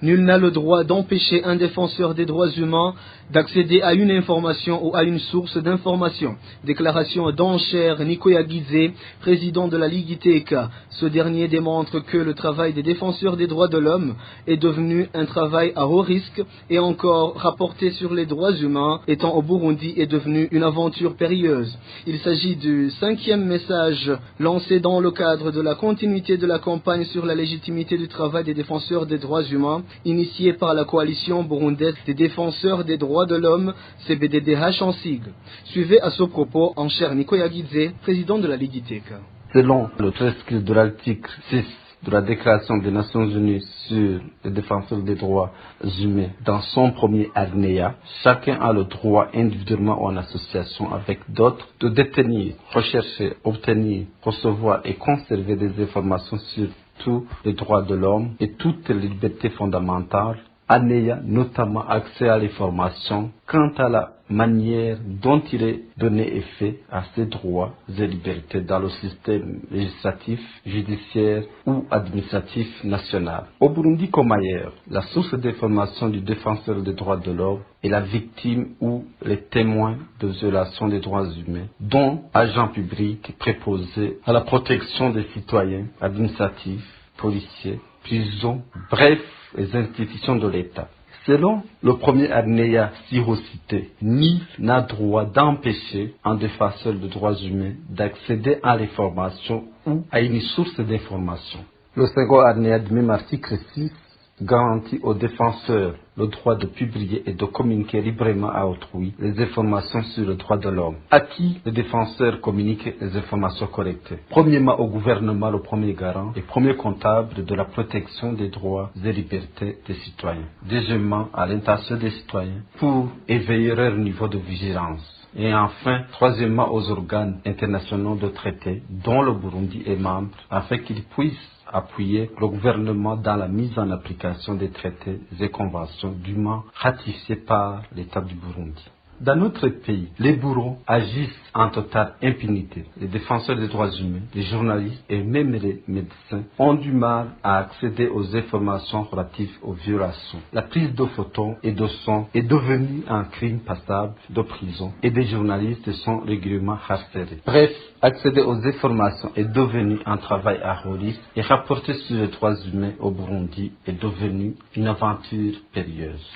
Nul n'a le droit d'empêcher un défenseur des droits humains d'accéder à une information ou à une source d'information. Déclaration d'Enchère Nicoya Guizé, président de la Ligue Iteka. Ce dernier démontre que le travail des défenseurs des droits de l'homme est devenu un travail à haut risque et encore rapporté sur les droits humains étant au Burundi est devenu une aventure périlleuse. Il s'agit du 5e message lancé dans le cadre de la continuité de la campagne sur la légitimité du travail des défenseurs des droits humains initiée par la coalition burundaise des défenseurs des droits de l'homme, CBDDH en sigle. Suivez à ce propos Enchère Nicoya Guizé, président de la Ligue Iteka. Selon le prescrit de l'article 6 de la Déclaration des Nations Unies sur les défenseurs des droits humains, dans son premier alinéa, chacun a le droit individuellement ou en association avec d'autres de détenir, rechercher, obtenir, recevoir et conserver des informations sur tous les droits de l'homme et toutes les libertés fondamentales, en ayant notamment accès à l'information quant à la manière dont il est donné effet à ces droits et libertés dans le système législatif, judiciaire ou administratif national. Au Burundi comme ailleurs, la source d'information du défenseur des droits de l'homme est la victime ou les témoins de violations des droits humains, dont agents publics préposés à la protection des citoyens, administratifs, policiers, prisons, bref, les institutions de l'État. Selon le premier alinéa cité, nul n'a droit d'empêcher un défenseur de droits humains d'accéder à l'information ou à une source d'information. Le second alinéa du même article 6 garantit aux défenseurs le droit de publier et de communiquer librement à autrui les informations sur le droit de l'homme. À qui le défenseur communique les informations collectées? Premièrement, au gouvernement, le premier garant et premier comptable de la protection des droits et libertés des citoyens. Deuxièmement, à l'intention des citoyens pour éveiller leur niveau de vigilance. Et enfin, troisièmement, aux organes internationaux de traité dont le Burundi est membre, afin qu'ils puissent appuyer le gouvernement dans la mise en application des traités et conventions dûment ratifiés par l'État du Burundi. Dans notre pays, les bourreaux agissent en totale impunité. Les défenseurs des droits humains, les journalistes et même les médecins ont du mal à accéder aux informations relatives aux violations. La prise de photos et de sons est devenue un crime passable de prison et des journalistes sont régulièrement harcelés. Bref, accéder aux informations est devenu un travail à haut risque et rapporter sur les droits humains au Burundi est devenu une aventure périlleuse.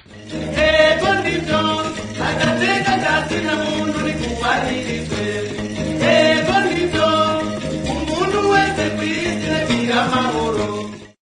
Umuntu wese kwisi agira amahoro.